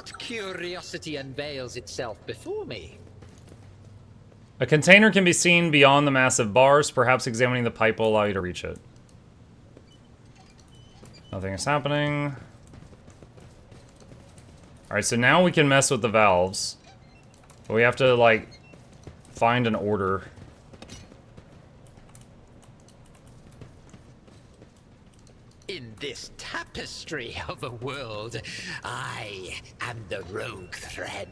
What curiosity unveils itself before me? A container can be seen beyond the massive bars. Perhaps examining the pipe will allow you to reach it. Nothing is happening. Alright, so now we can mess with the valves. But we have to, like, find an order. In this tapestry of a world, I am the rogue thread.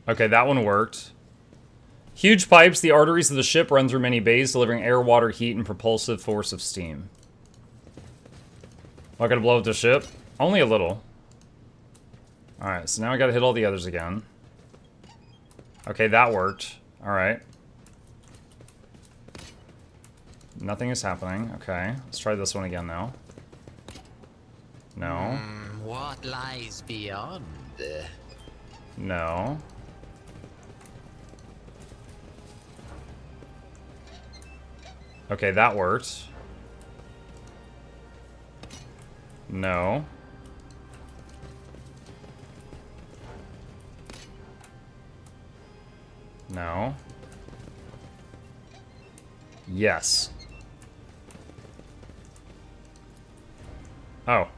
Okay, that one worked. Huge pipes, the arteries of the ship run through many bays, delivering air, water, heat, and propulsive force of steam. Am I gonna blow up the ship? Only a little. Alright, so now I gotta hit all the others again. Okay, that worked. Alright. Nothing is happening. Okay, let's try this one again now. No. What lies beyond? No. Okay, that worked. No. No. Yes. Oh.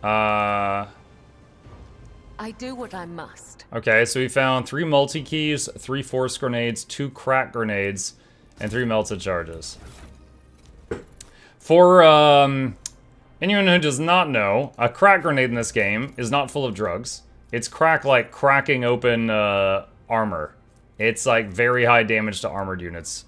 I do what I must. Okay, so we found 3 multi-keys, 3 force grenades, 2 crack grenades, and 3 melted charges. For anyone who does not know, a crack grenade in this game is not full of drugs. It's crack like cracking open armor. It's like very high damage to armored units.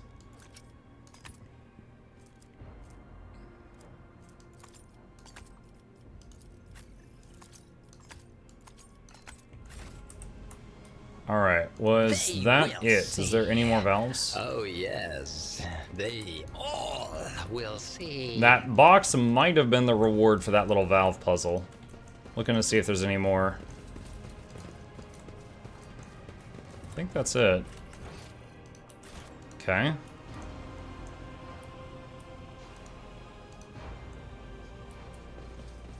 Alright, was that it? Is there any more valves? Oh yes, they all will see. That box might have been the reward for that little valve puzzle. Looking to see if there's any more. I think that's it. Okay.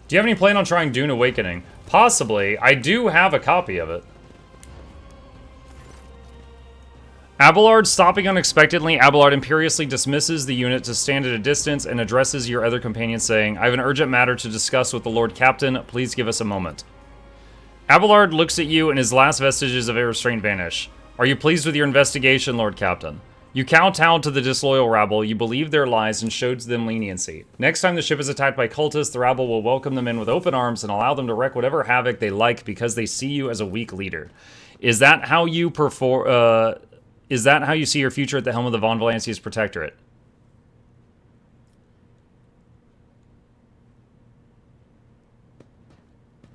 Do you have any plan on trying Dune Awakening? Possibly. I do have a copy of it. Abelard stopping unexpectedly. Abelard imperiously dismisses the unit to stand at a distance and addresses your other companions saying, I have an urgent matter to discuss with the Lord Captain. Please give us a moment. Abelard looks at you and his last vestiges of restraint vanish. Are you pleased with your investigation, Lord Captain? You kowtowed to the disloyal rabble, you believed their lies and showed them leniency. Next time the ship is attacked by cultists, the rabble will welcome them in with open arms and allow them to wreak whatever havoc they like because they see you as a weak leader. Is that how you Is that how you see your future at the helm of the Von Valancius Protectorate?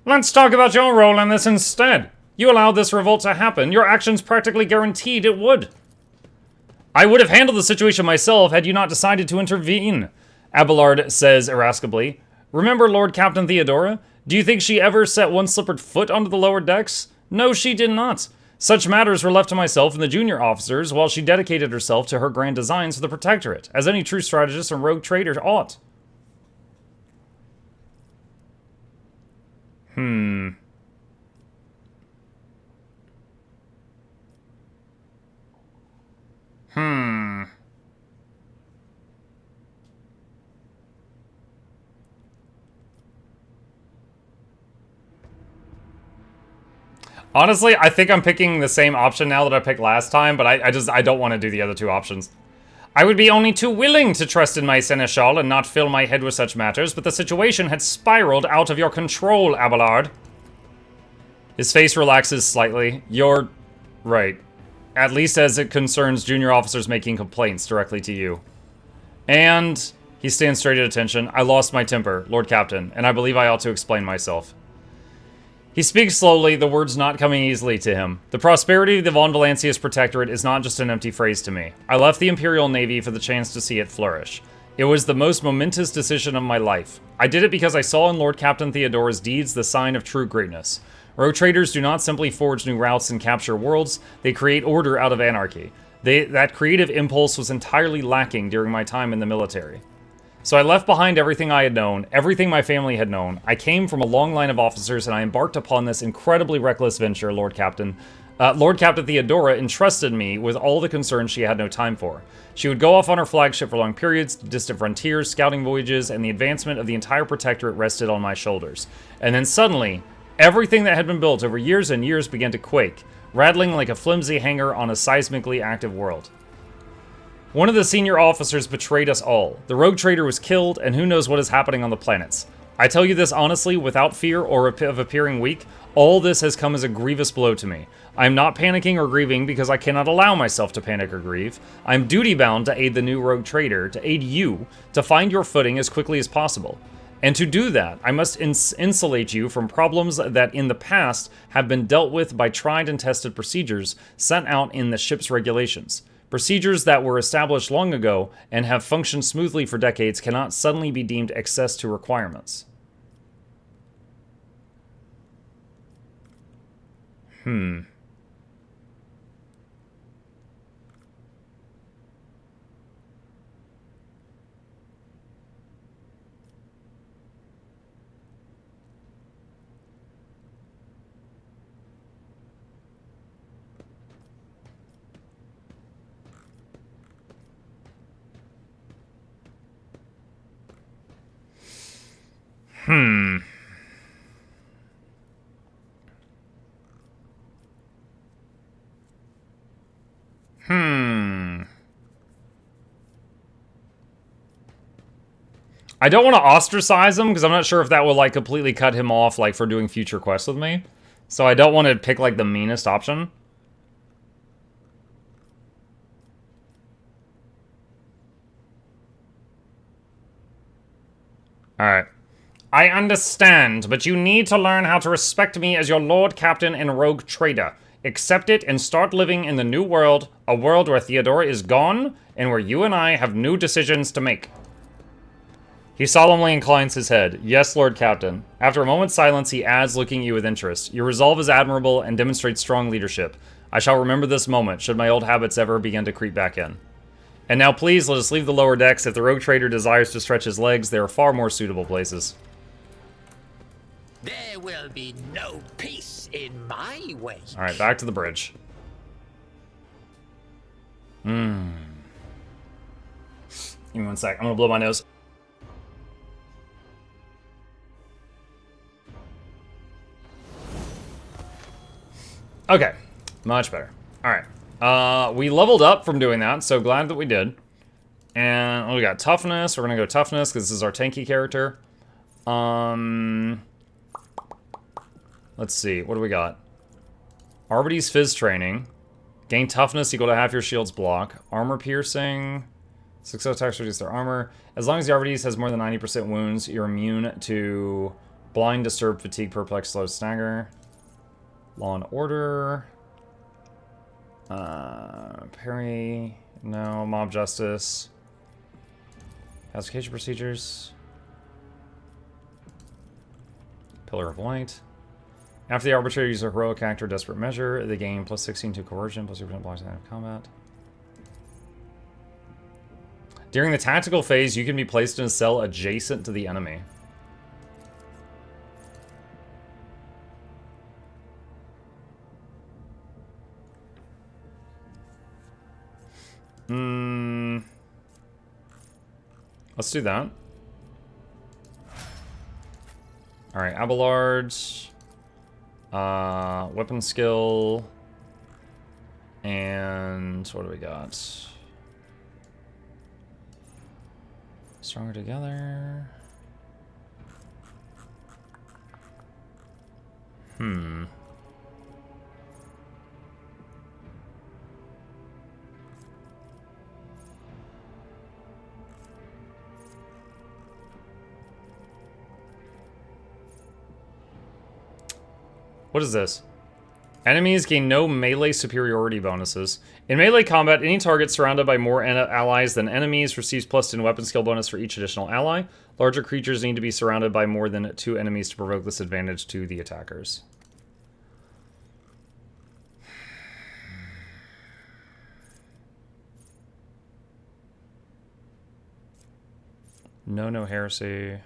Let's talk about your role in this instead. You allowed this revolt to happen. Your actions practically guaranteed it would. I would have handled the situation myself had you not decided to intervene, Abelard says irascibly. Remember Lord Captain Theodora? Do you think she ever set one slippered foot onto the lower decks? No, she did not. Such matters were left to myself and the junior officers while she dedicated herself to her grand designs for the Protectorate, as any true strategist and rogue trader ought. Honestly, I think I'm picking the same option now that I picked last time, but I don't want to do the other 2 options. I would be only too willing to trust in my seneschal and not fill my head with such matters, but the situation had spiraled out of your control, Abelard. His face relaxes slightly. You're right. At least as it concerns junior officers making complaints directly to you. And he stands straight at attention. I lost my temper, Lord Captain, and I believe I ought to explain myself. He speaks slowly, the words not coming easily to him. The prosperity of the Von Valancius Protectorate is not just an empty phrase to me. I left the Imperial Navy for the chance to see it flourish. It was the most momentous decision of my life. I did it because I saw in Lord Captain Theodora's deeds the sign of true greatness. Rogue traders do not simply forge new routes and capture worlds, they create order out of anarchy. That creative impulse was entirely lacking during my time in the military. So I left behind everything I had known, everything my family had known. I came from a long line of officers, and I embarked upon this incredibly reckless venture, Lord Captain. Lord Captain Theodora entrusted me with all the concerns she had no time for. She would go off on her flagship for long periods, distant frontiers, scouting voyages, and the advancement of the entire protectorate rested on my shoulders. And then suddenly, everything that had been built over years and years began to quake, rattling like a flimsy hanger on a seismically active world. One of the senior officers betrayed us all. The rogue trader was killed, and who knows what is happening on the planets. I tell you this honestly, without fear or of appearing weak, all this has come as a grievous blow to me. I am not panicking or grieving because I cannot allow myself to panic or grieve. I am duty-bound to aid the new rogue trader, to aid you, to find your footing as quickly as possible. And to do that, I must insulate you from problems that in the past have been dealt with by tried and tested procedures sent out in the ship's regulations. Procedures that were established long ago and have functioned smoothly for decades cannot suddenly be deemed excess to requirements. I don't want to ostracize him, because I'm not sure if that will, like, completely cut him off, like, for doing future quests with me. So I don't want to pick, like, the meanest option. Alright. I understand, but you need to learn how to respect me as your Lord Captain and Rogue Trader. Accept it and start living in the new world, a world where Theodora is gone, and where you and I have new decisions to make. He solemnly inclines his head. Yes, Lord Captain. After a moment's silence, he adds, looking at you with interest. Your resolve is admirable and demonstrates strong leadership. I shall remember this moment, should my old habits ever begin to creep back in. And now please, let us leave the lower decks. If the rogue trader desires to stretch his legs, there are far more suitable places. There will be no peace in my way. Alright, back to the bridge. Give me one sec. I'm gonna blow my nose. Okay, much better. Alright, we leveled up from doing that, so glad that we did. And we got toughness. We're gonna go toughness, because this is our tanky character. Let's see, what do we got? Arbity's Fizz training. Gain toughness equal to half your shield's block. Armor piercing. Success attacks reduce their armor. As long as the Arbity's has more than 90% wounds, you're immune to blind, disturb, fatigue, perplex, slow, stagger. Law and Order. Parry. No. Mob Justice. Pacification Procedures. Pillar of Light. After the arbitrator uses a heroic act or desperate measure, they gain plus 16 to coercion, plus 2% blocks out of combat. During the tactical phase, you can be placed in a cell adjacent to the enemy. Let's do that. Alright, Abelard. Weapon skill. And what do we got? Stronger together. What is this? Enemies gain no melee superiority bonuses. In melee combat, any target surrounded by more allies than enemies receives +10 weapon skill bonus for each additional ally. Larger creatures need to be surrounded by more than 2 enemies to provoke this advantage to the attackers. No heresy.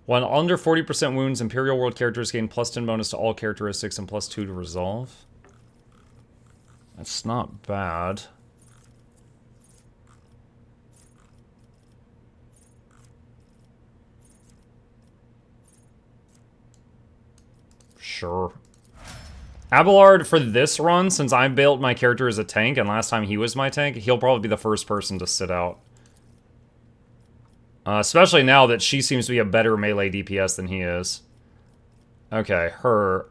When under 40% wounds, Imperial World characters gain +10 bonus to all characteristics and +2 to resolve. That's not bad. Sure. Abelard, for this run, since I built my character as a tank, and last time he was my tank, he'll probably be the first person to sit out. Especially now that she seems to be a better melee DPS than he is. Okay, her.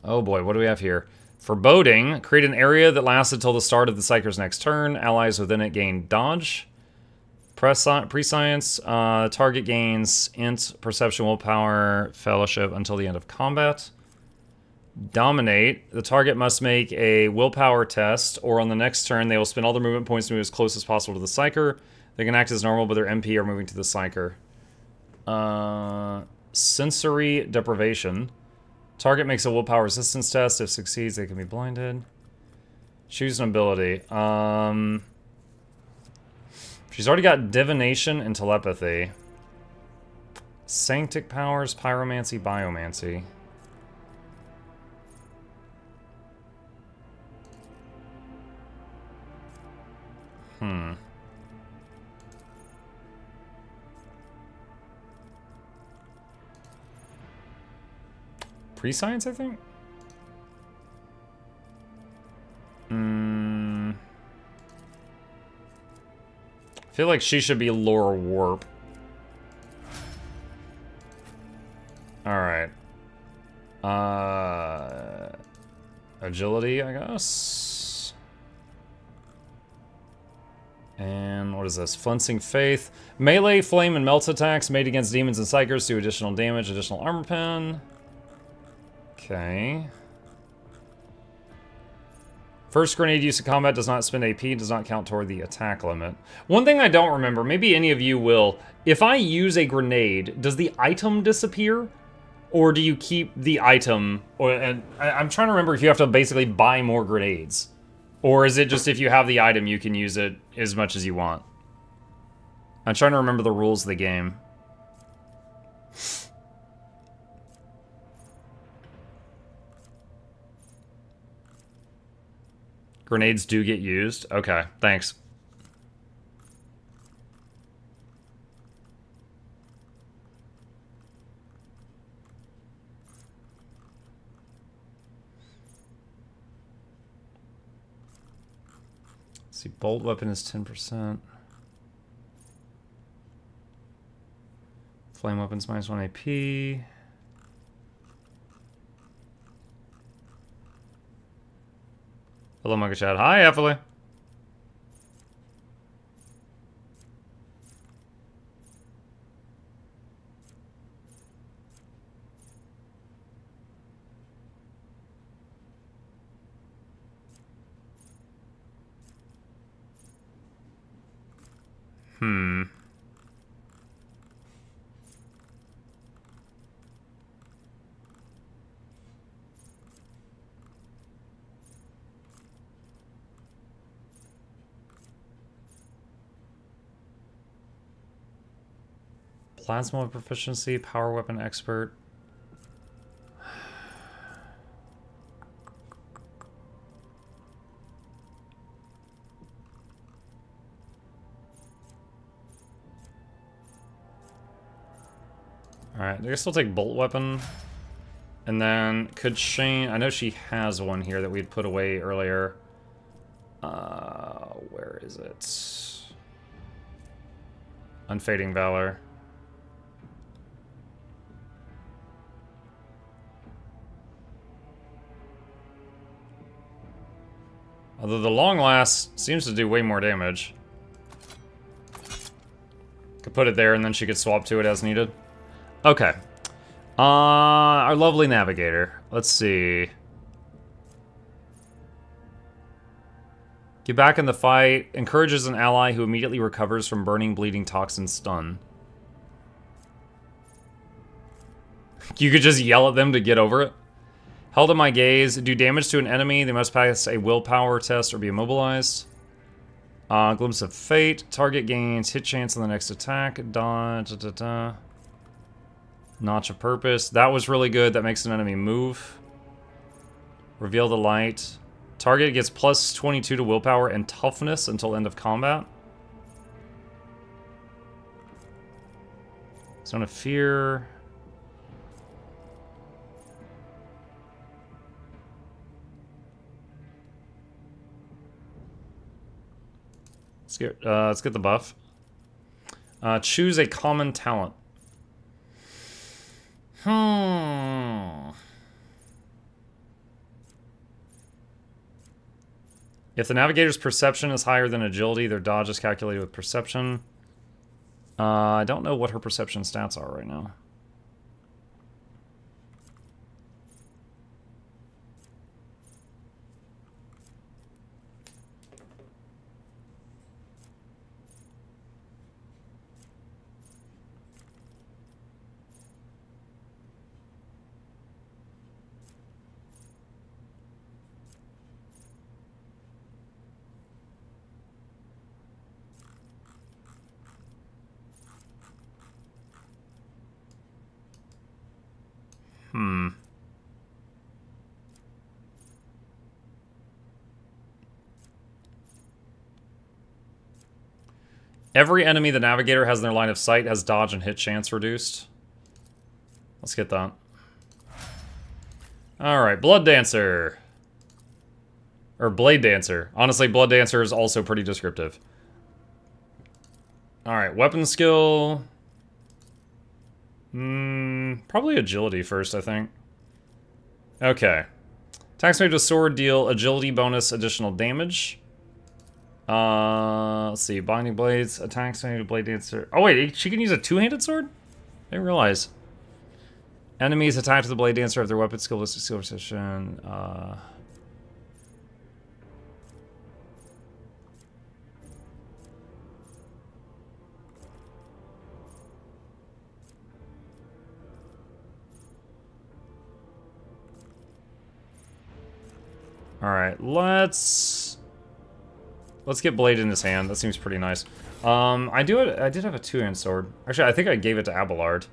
Oh boy, what do we have here? Foreboding. Create an area that lasts until the start of the Psyker's next turn. Allies within it gain dodge. Prescience. Target gains int, perception, willpower, fellowship until the end of combat. Dominate. The target must make a willpower test, or on the next turn, they will spend all their movement points to move as close as possible to the Psyker. They can act as normal, but their MP are moving to the Psyker. Sensory deprivation. Target makes a willpower resistance test. If succeeds, they can be blinded. Choose an ability. She's already got divination and telepathy. Sanctic powers, pyromancy, biomancy. Prescience, I think? I feel like she should be lore warp. Alright. Agility, I guess. And what is this? Flensing Faith. Melee, flame, and melt attacks made against demons and psychers do additional damage, additional armor pen. Okay. First grenade use in combat does not spend AP, does not count toward the attack limit. One thing I don't remember, maybe any of you will, if I use a grenade, does the item disappear? Or do you keep the item? And I'm trying to remember if you have to basically buy more grenades. Or is it just if you have the item, you can use it as much as you want? I'm trying to remember the rules of the game. Grenades do get used? Okay, thanks. Let's see, bolt weapon is 10%. Flame weapons -1 AP. Hello, Monkey Chat. Hi, Effley. Plasma proficiency, power weapon expert. Alright, I guess we'll take bolt weapon. And then could Shane, I know she has one here that we'd put away earlier. Where is it? Unfading Valor. Although the long last seems to do way more damage. Could put it there and then she could swap to it as needed. Okay. Our lovely navigator. Let's see. Get back in the fight. Encourages an ally who immediately recovers from burning, bleeding, toxin, stun. You could just yell at them to get over it. Held in my gaze. Do damage to an enemy. They must pass a willpower test or be immobilized. Glimpse of fate. Target gains hit chance on the next attack. Notch of purpose. That was really good. That makes an enemy move. Reveal the light. Target gets plus 22 to willpower and toughness until end of combat. Zone of fear. Let's get the buff. Choose a common talent. If the navigator's perception is higher than agility, their dodge is calculated with perception. I don't know what her perception stats are right now. Every enemy the navigator has in their line of sight has dodge and hit chance reduced. Let's get that. Alright, Blood Dancer. Or Blade Dancer. Honestly, Blood Dancer is also pretty descriptive. Alright, weapon skill. Probably agility first, I think. Okay. Attacks made with sword deal agility bonus additional damage. Let's see. Binding blades. Attacks made with blade dancer. Oh wait, she can use a two-handed sword? I didn't realize. Enemies attached to the blade dancer have their weapon skill listed skill position. Alright, let's get Blade in his hand. That seems pretty nice. I did have a two-hand sword. Actually, I think I gave it to Abelard.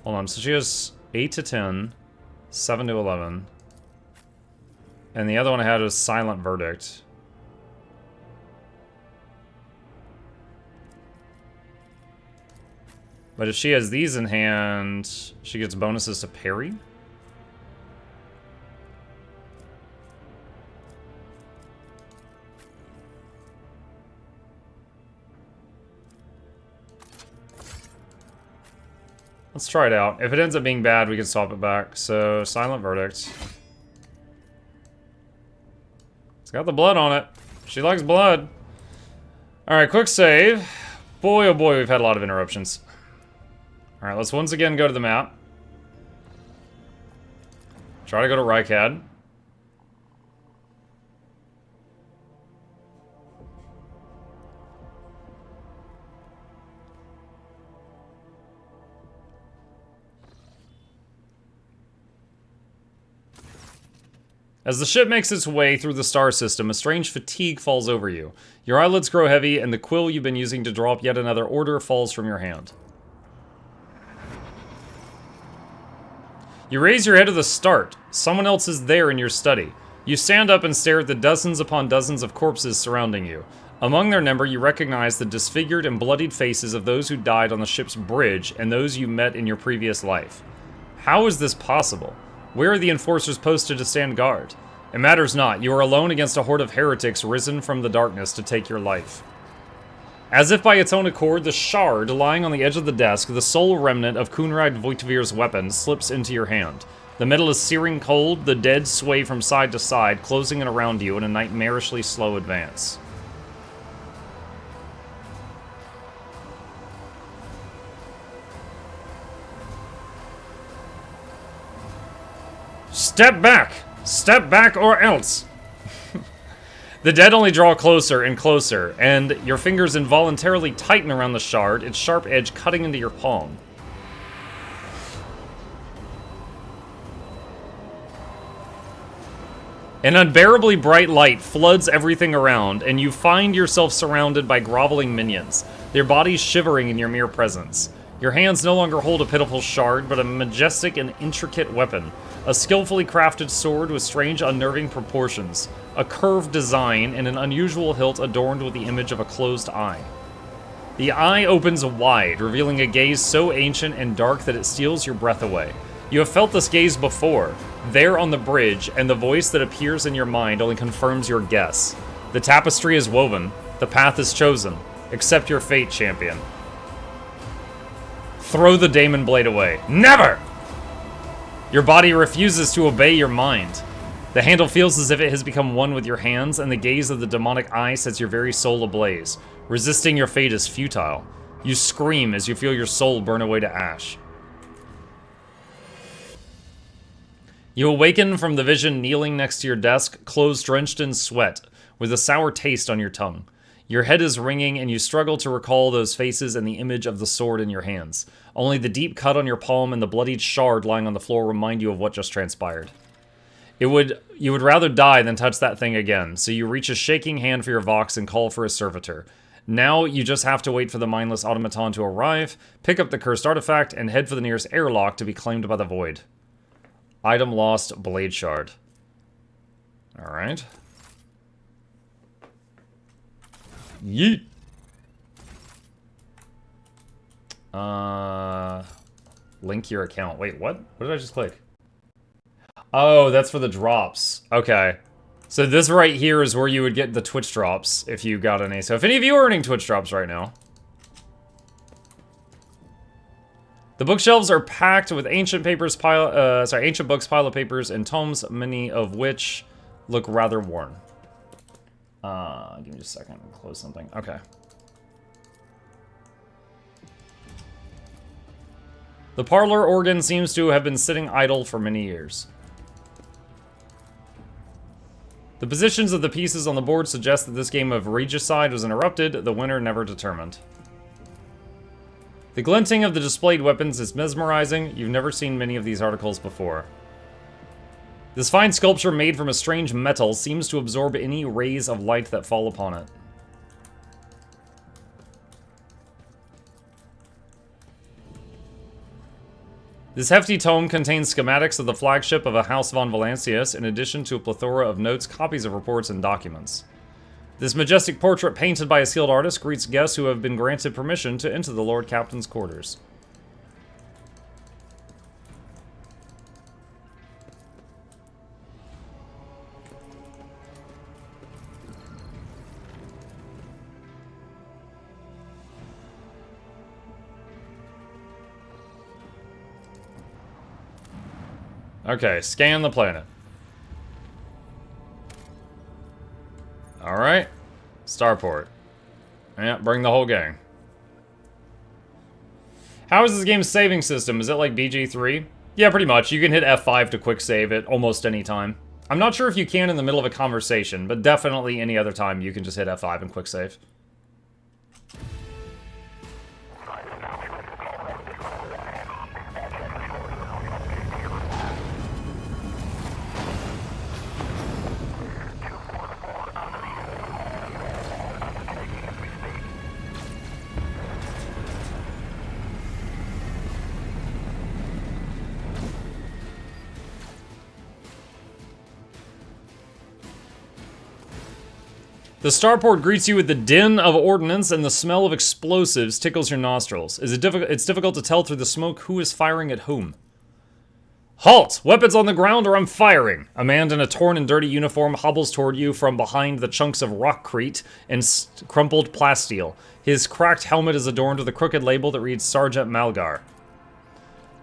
Hold on, so she has 8 to 10, 7 to 11. And the other one I had was Silent Verdict. But if she has these in hand, she gets bonuses to parry. Let's try it out. If it ends up being bad, we can swap it back. So, Silent Verdict. It's got the blood on it. She likes blood. Alright, quick save. Boy, oh boy, we've had a lot of interruptions. Alright, let's once again go to the map. Try to go to Rykad. As the ship makes its way through the star system, a strange fatigue falls over you. Your eyelids grow heavy, and the quill you've been using to draw up yet another order falls from your hand. You raise your head to the start. Someone else is there in your study. You stand up and stare at the dozens upon dozens of corpses surrounding you. Among their number, you recognize the disfigured and bloodied faces of those who died on the ship's bridge and those you met in your previous life. How is this possible? Where are the enforcers posted to stand guard? It matters not. You are alone against a horde of heretics risen from the darkness to take your life. As if by its own accord, the shard lying on the edge of the desk, the sole remnant of Kunrad Voitvir's weapon, slips into your hand. The metal is searing cold, the dead sway from side to side, closing in around you in a nightmarishly slow advance. Step back! Step back or else! The dead only draw closer and closer, and your fingers involuntarily tighten around the shard, its sharp edge cutting into your palm. An unbearably bright light floods everything around, and you find yourself surrounded by groveling minions, their bodies shivering in your mere presence. Your hands no longer hold a pitiful shard, but a majestic and intricate weapon. A skillfully crafted sword with strange, unnerving proportions. A curved design and an unusual hilt adorned with the image of a closed eye. The eye opens wide, revealing a gaze so ancient and dark that it steals your breath away. You have felt this gaze before, there on the bridge, and the voice that appears in your mind only confirms your guess. The tapestry is woven. The path is chosen. Accept your fate, champion. Throw the daemon blade away. Never! Your body refuses to obey your mind. The handle feels as if it has become one with your hands, and the gaze of the demonic eye sets your very soul ablaze. Resisting your fate is futile. You scream as you feel your soul burn away to ash. You awaken from the vision kneeling next to your desk, clothes drenched in sweat, with a sour taste on your tongue. Your head is ringing, and you struggle to recall those faces and the image of the sword in your hands. Only the deep cut on your palm and the bloodied shard lying on the floor remind you of what just transpired. You would rather die than touch that thing again, so you reach a shaking hand for your Vox and call for a servitor. Now you just have to wait for the mindless automaton to arrive, pick up the cursed artifact, and head for the nearest airlock to be claimed by the void. Item lost, blade shard. Alright. Yeet. Link your account. Wait, what? What did I just click? Oh, that's for the drops. Okay. So this right here is where you would get the Twitch drops if you got any. So if any of you are earning Twitch drops right now. The bookshelves are packed with ancient books, pile of papers, and tomes, many of which look rather worn. Give me just a second. I'll close something. Okay. The parlor organ seems to have been sitting idle for many years. The positions of the pieces on the board suggest that this game of regicide was interrupted, the winner never determined. The glinting of the displayed weapons is mesmerizing. You've never seen many of these articles before. This fine sculpture made from a strange metal seems to absorb any rays of light that fall upon it. This hefty tome contains schematics of the flagship of a House von Valancius, in addition to a plethora of notes, copies of reports, and documents. This majestic portrait painted by a skilled artist greets guests who have been granted permission to enter the Lord Captain's quarters. Okay, scan the planet. Alright. Starport. Yeah, bring the whole gang. How is this game's saving system? Is it like BG3? Yeah, pretty much. You can hit F5 to quick save it almost any time. I'm not sure if you can in the middle of a conversation, but definitely any other time you can just hit F5 and quick save. The starport greets you with the din of ordnance, and the smell of explosives tickles your nostrils. It's difficult to tell through the smoke who is firing at whom. Halt! Weapons on the ground or I'm firing! A man in a torn and dirty uniform hobbles toward you from behind the chunks of rockcrete and crumpled plasteel. His cracked helmet is adorned with a crooked label that reads Sergeant Malgar.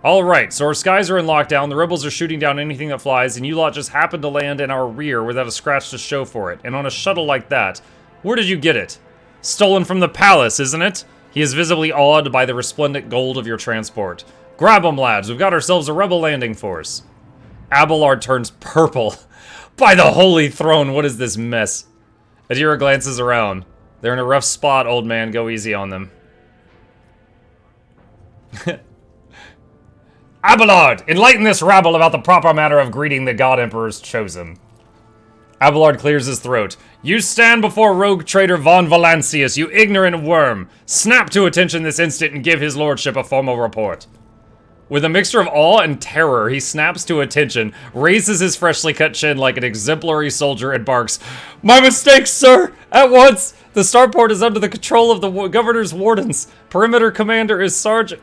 Alright, so our skies are in lockdown, the rebels are shooting down anything that flies, and you lot just happened to land in our rear without a scratch to show for it. And on a shuttle like that, where did you get it? Stolen from the palace, isn't it? He is visibly awed by the resplendent gold of your transport. Grab 'em, lads, we've got ourselves a rebel landing force. Abelard turns purple. By the holy throne, what is this mess? Adira glances around. They're in a rough spot, old man, go easy on them. Abelard, enlighten this rabble about the proper manner of greeting the God Emperor's chosen. Abelard clears his throat. You stand before rogue traitor Von Valancius, you ignorant worm. Snap to attention this instant and give his lordship a formal report. With a mixture of awe and terror, he snaps to attention, raises his freshly cut chin like an exemplary soldier, and barks, My mistake, sir! At once! The starport is under the control of the governor's wardens. Perimeter commander is Sergeant...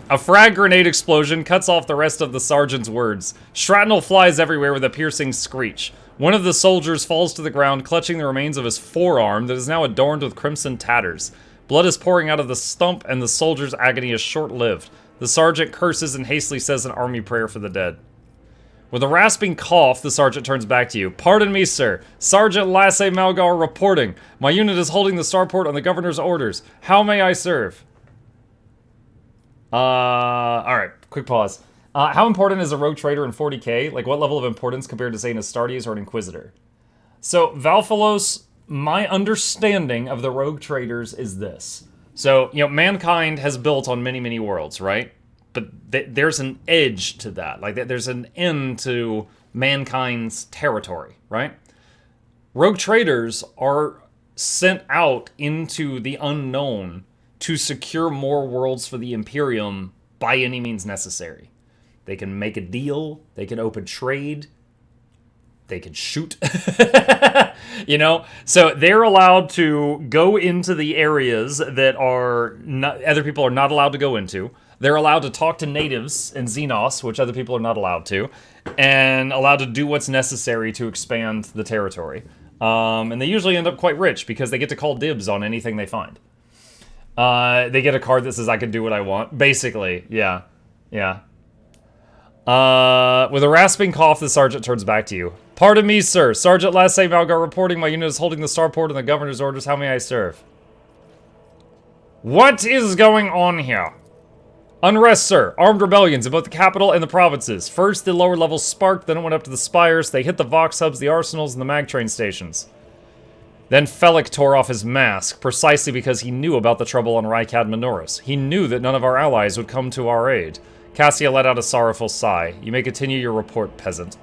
A frag grenade explosion cuts off the rest of the sergeant's words. Shrapnel flies everywhere with a piercing screech. One of the soldiers falls to the ground, clutching the remains of his forearm that is now adorned with crimson tatters. Blood is pouring out of the stump, and the soldier's agony is short-lived. The sergeant curses and hastily says an army prayer for the dead. With a rasping cough, the sergeant turns back to you. Pardon me, sir. Sergeant Lasse Malgar reporting. My unit is holding the starport on the governor's orders. How may I serve? Alright. Quick pause. How important is a rogue trader in 40k? Like, what level of importance compared to, say, an Astartes or an Inquisitor? So, Valfalos, my understanding of the rogue traders is this. So, you know, mankind has built on many, many worlds, right? But there's an edge to that. Like, there's an end to mankind's territory, right? Rogue traders are sent out into the unknown to secure more worlds for the Imperium by any means necessary. They can make a deal, they can open trade, they can shoot, you know? So they're allowed to go into the areas that are not, other people are not allowed to go into. They're allowed to talk to natives in Xenos, which other people are not allowed to, and allowed to do what's necessary to expand the territory. And they usually end up quite rich because they get to call dibs on anything they find. They get a card that says, I can do what I want. Basically, yeah. Yeah. With a rasping cough, the sergeant turns back to you. Pardon me, sir. Sergeant Lasse Malgar reporting. My unit is holding the starport on the governor's orders. How may I serve? What is going on here? Unrest, sir. Armed rebellions in both the capital and the provinces. First, the lower levels sparked, then it went up to the spires. They hit the Vox hubs, the arsenals, and the mag train stations. Then Felix tore off his mask, precisely because he knew about the trouble on Rykad Minoris. He knew that none of our allies would come to our aid. Cassia let out a sorrowful sigh. You may continue your report, peasant.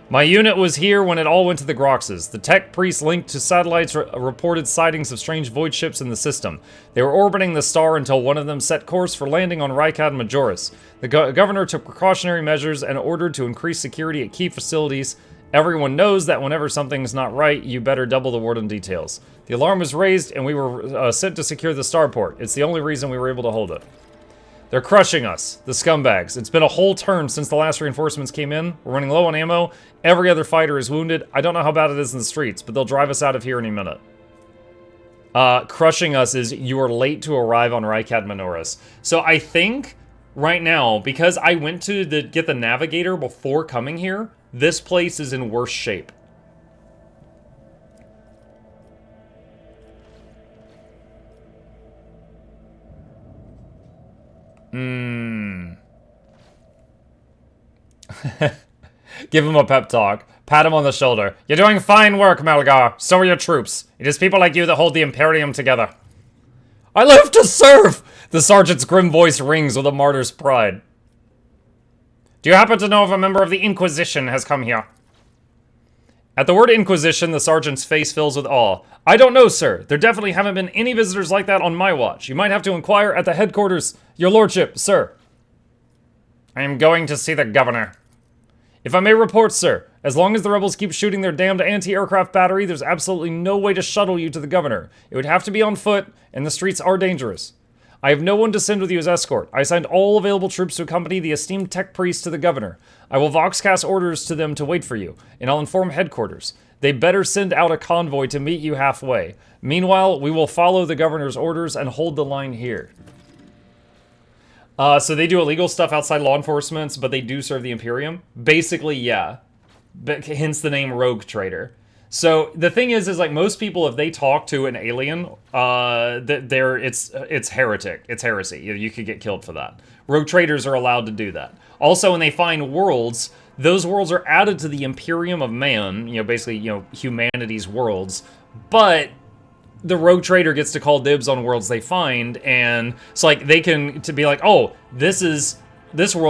My unit was here when it all went to the Groxes. The tech priests linked to satellites reported sightings of strange void ships in the system. They were orbiting the star until one of them set course for landing on Rykad Majoris. The governor took precautionary measures and ordered to increase security at key facilities. Everyone knows that whenever something's not right, you better double the word on details. The alarm was raised and we were sent to secure the starport. It's the only reason we were able to hold it. They're crushing us, the scumbags. It's been a whole turn since the last reinforcements came in. We're running low on ammo. Every other fighter is wounded. I don't know how bad it is in the streets, but they'll drive us out of here any minute. Crushing us is you are late to arrive on Rykad Minoris. So I think right now, because I went to get the navigator before coming here, this place is in worse shape. Give him a pep talk. Pat him on the shoulder. You're doing fine work, Malgar. So are your troops. It is people like you that hold the Imperium together. I live to serve! The sergeant's grim voice rings with a martyr's pride. Do you happen to know if a member of the Inquisition has come here? At the word Inquisition, the sergeant's face fills with awe. I don't know, sir. There definitely haven't been any visitors like that on my watch. You might have to inquire at the headquarters. Your lordship, sir. I am going to see the governor. If I may report, sir, as long as the rebels keep shooting their damned anti-aircraft battery, there's absolutely no way to shuttle you to the governor. It would have to be on foot, and the streets are dangerous. I have no one to send with you as escort. I assigned all available troops to accompany the esteemed tech priest to the governor. I will voxcast orders to them to wait for you, and I'll inform headquarters. They better send out a convoy to meet you halfway. Meanwhile, we will follow the governor's orders and hold the line here. So they do illegal stuff outside law enforcement, but they do serve the Imperium? Basically, yeah. But hence the name Rogue Trader. So the thing is like most people, if they talk to an alien, it's heretic. It's heresy. You could get killed for that. Rogue traders are allowed to do that. Also, when they find worlds, those worlds are added to the Imperium of Man, basically, humanity's worlds. But the rogue trader gets to call dibs on worlds they find, and it's like they can to be like, oh, this world